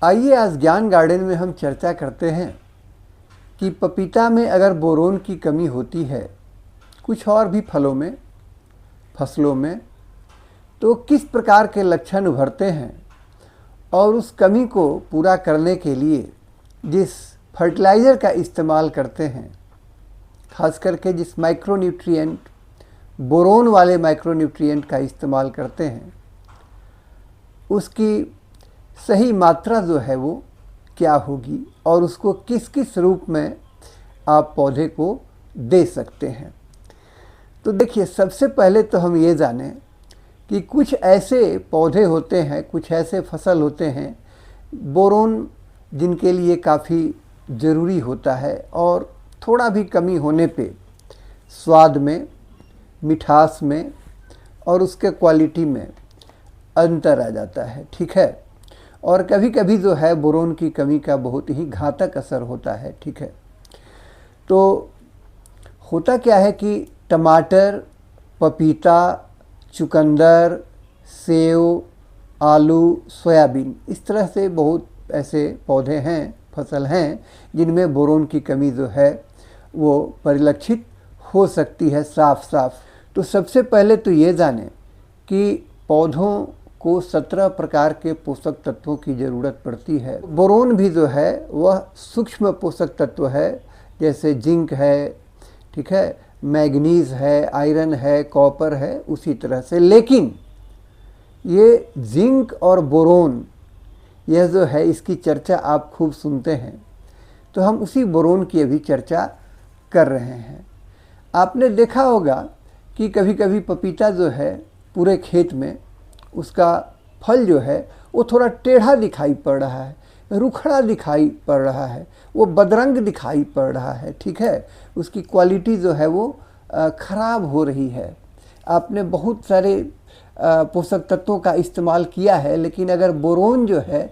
आइए आज ज्ञान गार्डन में हम चर्चा करते हैं कि पपीता में अगर बोरोन की कमी होती है, कुछ और भी फलों में, फसलों में, तो किस प्रकार के लक्षण उभरते हैं और उस कमी को पूरा करने के लिए जिस फर्टिलाइज़र का इस्तेमाल करते हैं, खास करके जिस माइक्रोन्यूट्रिएंट, बोरोन वाले माइक्रोन्यूट्रिएंट का इस्तेमाल करते हैं, उसकी सही मात्रा जो है वो क्या होगी और उसको किस किस रूप में आप पौधे को दे सकते हैं। तो देखिए, सबसे पहले तो हम ये जानें कि कुछ ऐसे पौधे होते हैं, कुछ ऐसे फसल होते हैं बोरोन जिनके लिए काफ़ी ज़रूरी होता है और थोड़ा भी कमी होने पे स्वाद में, मिठास में और उसके क्वालिटी में अंतर आ जाता है। ठीक है, और कभी कभी जो है बोरोन की कमी का बहुत ही घातक असर होता है। ठीक है, तो होता क्या है कि टमाटर, पपीता, चुकंदर, सेव, आलू, सोयाबीन, इस तरह से बहुत ऐसे पौधे हैं, फसल हैं जिनमें बोरोन की कमी जो है वो परिलक्षित हो सकती है साफ साफ। तो सबसे पहले तो ये जानें कि पौधों को 17 प्रकार के पोषक तत्वों की ज़रूरत पड़ती है। बोरोन भी जो है वह सूक्ष्म पोषक तत्व है, जैसे जिंक है, ठीक है, मैग्नीज है, आयरन है, कॉपर है, उसी तरह से। लेकिन ये जिंक और बोरोन, यह जो है इसकी चर्चा आप खूब सुनते हैं, तो हम उसी बोरोन की अभी चर्चा कर रहे हैं। आपने देखा होगा कि कभी कभी पपीता जो है पूरे खेत में उसका फल जो है वो थोड़ा टेढ़ा दिखाई पड़ रहा है, रुखड़ा दिखाई पड़ रहा है, वो बदरंग दिखाई पड़ रहा है। ठीक है, उसकी क्वालिटी जो है वो ख़राब हो रही है। आपने बहुत सारे पोषक तत्वों का इस्तेमाल किया है, लेकिन अगर बोरोन जो है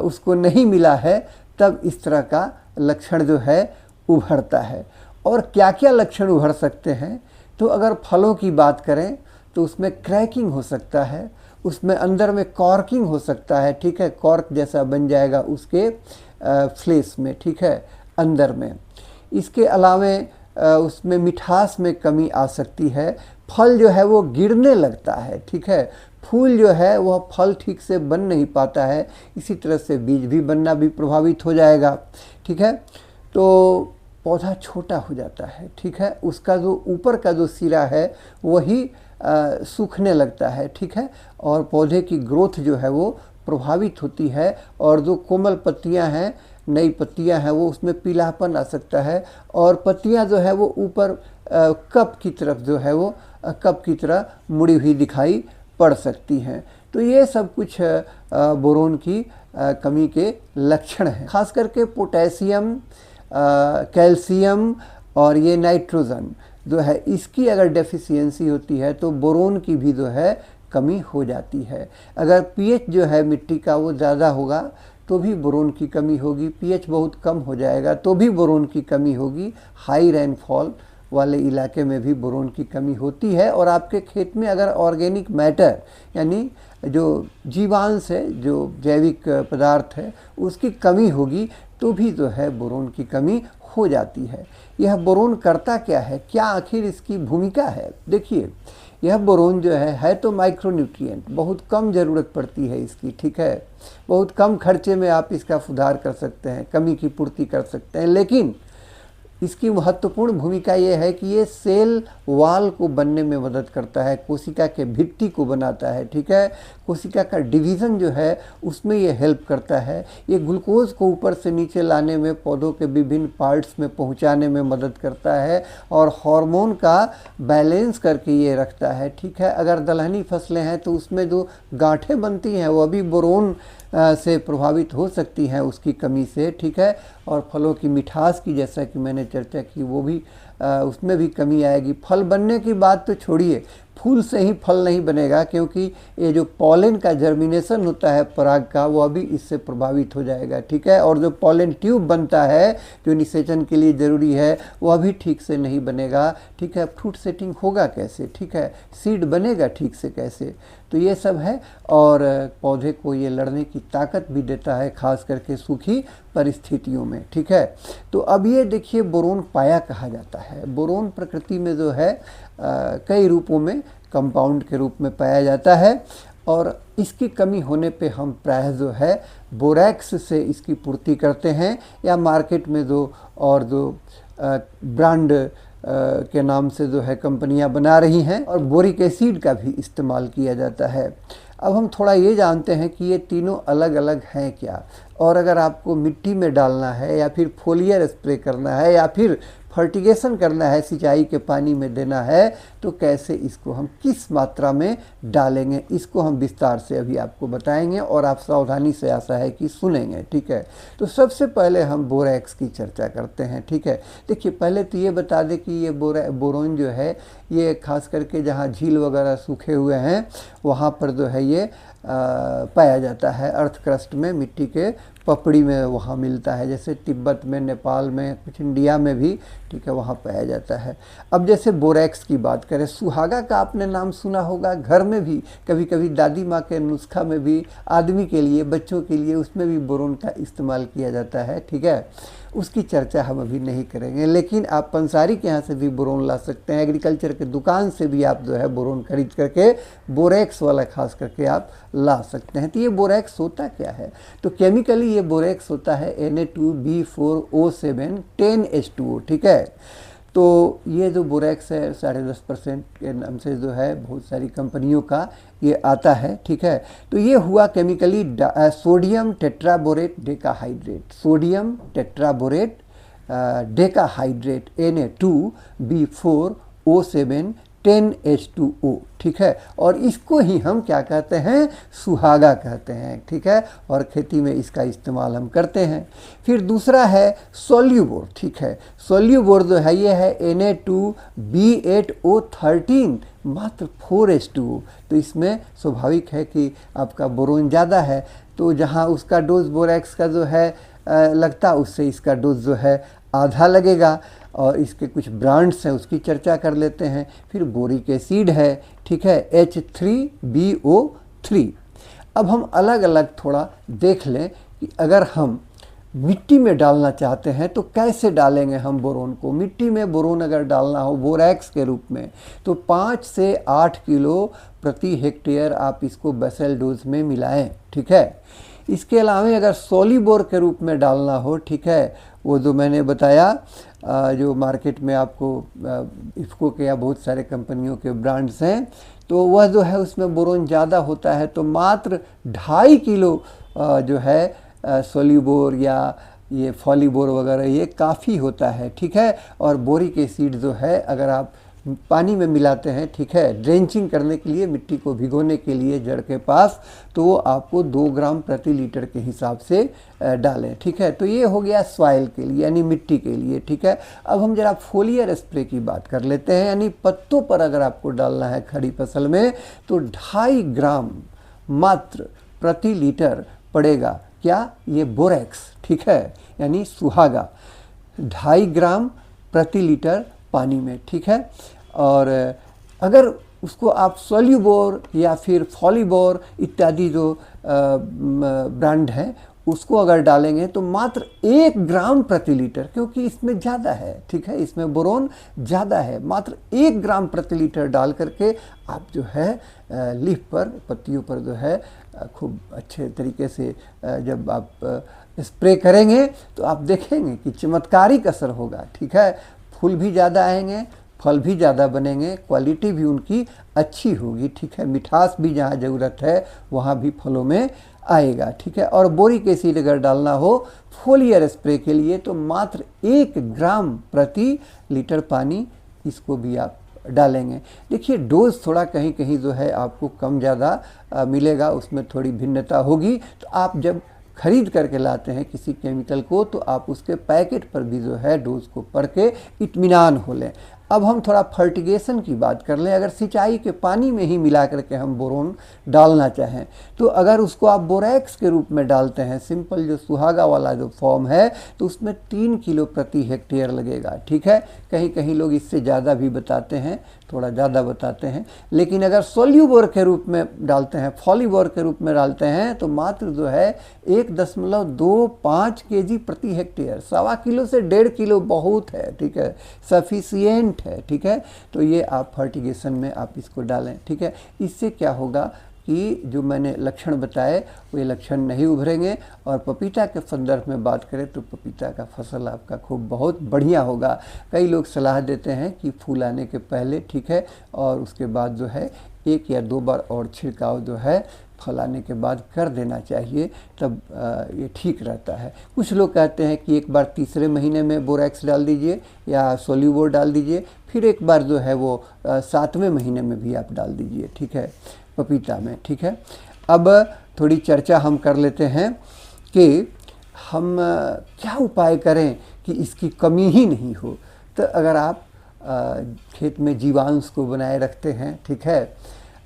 उसको नहीं मिला है, तब इस तरह का लक्षण जो है उभरता है। और क्या क्या लक्षण उभर सकते हैं, तो अगर फलों की बात करें तो उसमें क्रैकिंग हो सकता है, उसमें अंदर में कॉर्किंग हो सकता है। ठीक है, कॉर्क जैसा बन जाएगा उसके फ्लेश में, ठीक है, अंदर में। इसके अलावे उसमें मिठास में कमी आ सकती है, फल जो है वो गिरने लगता है। ठीक है, फूल जो है वह फल ठीक से बन नहीं पाता है, इसी तरह से बीज भी बनना भी प्रभावित हो जाएगा। ठीक है, तो पौधा छोटा हो जाता है। ठीक है, उसका जो ऊपर का जो सिरा है वही सूखने लगता है। ठीक है, और पौधे की ग्रोथ जो है वो प्रभावित होती है, और जो कोमल पत्तियां हैं, नई पत्तियां हैं, वो उसमें पीलापन आ सकता है, और पत्तियां जो है वो ऊपर कप की तरफ जो है वो कप की तरह मुड़ी हुई दिखाई पड़ सकती हैं। तो ये सब कुछ बोरोन की कमी के लक्षण हैं। खास करके पोटेशियम, कैल्शियम और ये नाइट्रोजन जो है, इसकी अगर डेफिशिएंसी होती है तो बोरोन की भी जो है कमी हो जाती है। अगर पीएच जो है मिट्टी का वो ज़्यादा होगा तो भी बोरोन की कमी होगी, पीएच बहुत कम हो जाएगा तो भी बोरोन की कमी होगी। हाई रेनफॉल वाले इलाके में भी बोरोन की कमी होती है। और आपके खेत में अगर ऑर्गेनिक मैटर यानी जो जीवांश है, जो जैविक पदार्थ है, उसकी कमी होगी तो भी जो है बोरोन की कमी हो जाती है। यह बोरोन करता क्या है, क्या आखिर इसकी भूमिका है? देखिए, यह बोरोन जो है तो माइक्रोन्यूट्रिएंट, बहुत कम ज़रूरत पड़ती है इसकी। ठीक है, बहुत कम खर्चे में आप इसका सुधार कर सकते हैं, कमी की पूर्ति कर सकते हैं। लेकिन इसकी महत्वपूर्ण भूमिका ये है कि ये सेल वाल को बनने में मदद करता है, कोशिका के भित्ति को बनाता है। ठीक है, कोशिका का डिवीज़न जो है उसमें ये हेल्प करता है। ये ग्लूकोज को ऊपर से नीचे लाने में, पौधों के विभिन्न पार्ट्स में पहुंचाने में मदद करता है, और हार्मोन का बैलेंस करके ये रखता है। ठीक है, अगर दलहनी फसलें हैं तो उसमें जो गांठें बनती हैं वो भी बोरोन से प्रभावित हो सकती हैं उसकी कमी से। ठीक है, और फलों की मिठास की, जैसा कि मैंने चर्चा की, वो भी उसमें भी कमी आएगी। फल बनने की बात तो छोड़िए, फूल से ही फल नहीं बनेगा, क्योंकि ये जो पॉलन का जर्मिनेशन होता है पराग का, वो अभी इससे प्रभावित हो जाएगा, ठीक है। और जो पॉलन ट्यूब बनता है जो निषेचन के लिए ज़रूरी है, वो अभी ठीक से नहीं बनेगा, ठीक है। फ्रूट सेटिंग होगा कैसे, ठीक है, सीड बनेगा ठीक से कैसे, तो ये सब है। और पौधे को ये लड़ने की ताकत भी देता है, खास करके सूखी परिस्थितियों में, ठीक है। तो अब ये देखिए बोरोन पाया कहा जाता है। बोरोन प्रकृति में जो है कई रूपों में कंपाउंड के रूप में पाया जाता है, और इसकी कमी होने पे हम प्रायः जो है बोरैक्स से इसकी पूर्ति करते हैं, या मार्केट में जो और जो ब्रांड के नाम से जो है कंपनियां बना रही हैं, और बोरिक एसिड का भी इस्तेमाल किया जाता है। अब हम थोड़ा ये जानते हैं कि ये तीनों अलग अलग हैं क्या, और अगर आपको मिट्टी में डालना है या फिर फोलियर स्प्रे करना है या फिर फर्टिगेशन करना है, सिंचाई के पानी में देना है, तो कैसे इसको हम किस मात्रा में डालेंगे, इसको हम विस्तार से अभी आपको बताएंगे, और आप सावधानी से आशा है कि सुनेंगे, ठीक है। तो सबसे पहले हम बोरैक्स की चर्चा करते हैं, ठीक है। देखिए पहले तो ये बता दें कि ये बोरोन जो है ये खास करके जहाँ झील वगैरह सूखे हुए हैं वहाँ पर जो है ये पाया जाता है, अर्थ क्रस्ट में, मिट्टी के पपड़ी में वहाँ मिलता है, जैसे तिब्बत में, नेपाल में, कुछ इंडिया में भी, ठीक है, वहाँ पाया जाता है। अब जैसे बोरैक्स की बात करें, सुहागा का आपने नाम सुना होगा, घर में भी कभी कभी दादी माँ के नुस्खा में भी आदमी के लिए, बच्चों के लिए, उसमें भी बोरोन का इस्तेमाल किया जाता है, ठीक है। उसकी चर्चा हम अभी नहीं करेंगे, लेकिन आप पंसारी के यहाँ से भी बोरोन ला सकते हैं, एग्रीकल्चर के दुकान से भी आप जो है बोरोन खरीद करके बोरैक्स वाला खास करके आप ला सकते हैं। तो ये बोरैक्स होता क्या है, तो केमिकली ये बोरैक्स होता है Na2B4O7 10H2O, ठीक है। तो ये जो बोरैक्स है 10.5% के नाम से जो है बहुत सारी कंपनियों का ये आता है, ठीक है। तो ये हुआ chemically sodium tetraborate decahydrate, sodium tetraborate decahydrate Na2B4O7 10H2O, ठीक है। और इसको ही हम क्या कहते हैं, सुहागा कहते हैं, ठीक है, और खेती में इसका इस्तेमाल हम करते हैं। फिर दूसरा है सोल्यूबोर, ठीक है। सोल्यूबोर जो है ये है Na2B8O13 मात्र 4H2O, तो इसमें स्वाभाविक है कि आपका बोरोन ज़्यादा है, तो जहाँ उसका डोज बोरैक्स का जो है लगता, उससे इसका डोज जो है आधा लगेगा। और इसके कुछ ब्रांड्स हैं, उसकी चर्चा कर लेते हैं। फिर बोरिक एसिड है, ठीक है, H3BO3। अब हम अलग अलग थोड़ा देख लें कि अगर हम मिट्टी में डालना चाहते हैं तो कैसे डालेंगे हम बोरोन को। मिट्टी में बोरोन अगर डालना हो बोरैक्स के रूप में, तो 5 से 8 किलो प्रति हेक्टेयर आप इसको बेसल डोज में मिलाएं, ठीक है। इसके अलावा अगर सोलिबोर के रूप में डालना हो, ठीक है, वो जो मैंने बताया जो मार्केट में आपको इफ्को के या बहुत सारे कंपनियों के ब्रांड्स हैं, तो वह जो है उसमें बोरोन ज़्यादा होता है, तो मात्र 2.5 किलो जो है सोलिबोर या ये फॉलीबोर वगैरह ये काफ़ी होता है, ठीक है। और बोरिक एसिड जो है अगर आप पानी में मिलाते हैं, ठीक है, ड्रेंचिंग करने के लिए, मिट्टी को भिगोने के लिए जड़ के पास, तो वो आपको 2 ग्राम प्रति लीटर के हिसाब से डालें, ठीक है। तो ये हो गया सॉइल के लिए यानी मिट्टी के लिए, ठीक है। अब हम जरा फोलियर स्प्रे की बात कर लेते हैं, यानी पत्तों पर अगर आपको डालना है खड़ी फसल में, तो 2.5 ग्राम मात्र प्रति लीटर पड़ेगा, क्या, ये बोरैक्स, ठीक है, यानी सुहागा, 2.5 ग्राम प्रति लीटर पानी में, ठीक है। और अगर उसको आप सोल्यूबोर या फिर फॉलीबोर इत्यादि जो ब्रांड हैं उसको अगर डालेंगे तो मात्र 1 ग्राम प्रति लीटर, क्योंकि इसमें ज़्यादा है, ठीक है, इसमें बोरोन ज़्यादा है, मात्र 1 ग्राम प्रति लीटर डाल करके आप जो है लीफ पर, पत्तियों पर जो है खूब अच्छे तरीके से जब आप स्प्रे करेंगे तो आप देखेंगे कि चमत्कारिक असर होगा, ठीक है। फूल भी ज़्यादा आएंगे, फल भी ज़्यादा बनेंगे, क्वालिटी भी उनकी अच्छी होगी, ठीक है। मिठास भी जहाँ ज़रूरत है वहाँ भी फलों में आएगा, ठीक है। और बोरिक एसिड अगर डालना हो फोलियर स्प्रे के लिए तो मात्र 1 ग्राम प्रति लीटर पानी इसको भी आप डालेंगे। देखिए डोज थोड़ा कहीं कहीं जो है आपको कम ज़्यादा मिलेगा, उसमें थोड़ी भिन्नता होगी। तो आप जब खरीद करके लाते हैं किसी केमिकल को तो आप उसके पैकेट पर भी जो है डोज को पढ़ के इत्मीनान हो लें। अब हम थोड़ा फर्टिगेशन की बात कर लें। अगर सिंचाई के पानी में ही मिला करके हम बोरोन डालना चाहें तो अगर उसको आप बोरैक्स के रूप में डालते हैं, सिंपल जो सुहागा वाला जो फॉर्म है, तो उसमें 3 किलो प्रति हेक्टेयर लगेगा। ठीक है, कहीं कहीं लोग इससे ज़्यादा भी बताते हैं, थोड़ा ज़्यादा बताते हैं। लेकिन अगर सोल्यूबोर के रूप में डालते हैं, फॉलीबोर के रूप में डालते हैं, तो मात्र जो है 1.25 kg प्रति हेक्टेयर, 1.25 किलो से 1.5 किलो बहुत है। ठीक है, सफिशिएंट है। ठीक है, तो ये आप फर्टिगेशन में आप इसको डालें। ठीक है, इससे क्या होगा कि जो मैंने लक्षण बताए वो लक्षण नहीं उभरेंगे। और पपीता के संदर्भ में बात करें तो पपीता का फसल आपका खूब बहुत बढ़िया होगा। कई लोग सलाह देते हैं कि फूल आने के पहले, ठीक है, और उसके बाद जो है 1 या 2 बार और छिड़काव जो है फल आने के बाद कर देना चाहिए, तब ये ठीक रहता है। कुछ लोग कहते हैं कि एक बार तीसरे महीने में बोरैक्स डाल दीजिए या सोल्यूबोर डाल दीजिए, फिर एक बार जो है वो 7वें महीने में भी आप डाल दीजिए। ठीक है, पपीता में। ठीक है, अब थोड़ी चर्चा हम कर लेते हैं कि हम क्या उपाय करें कि इसकी कमी ही नहीं हो। तो अगर आप खेत में जीवांश को बनाए रखते हैं, ठीक है,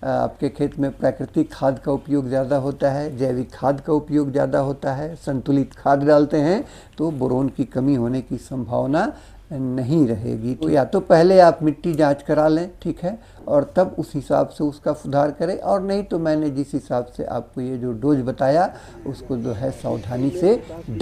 आपके खेत में प्राकृतिक खाद का उपयोग ज़्यादा होता है, जैविक खाद का उपयोग ज़्यादा होता है, संतुलित खाद डालते हैं, तो बोरोन की कमी होने की संभावना नहीं रहेगी। तो या तो पहले आप मिट्टी जांच करा लें, ठीक है, और तब उस हिसाब से उसका सुधार करें, और नहीं तो मैंने जिस हिसाब से आपको ये जो डोज बताया उसको जो है सावधानी से डाल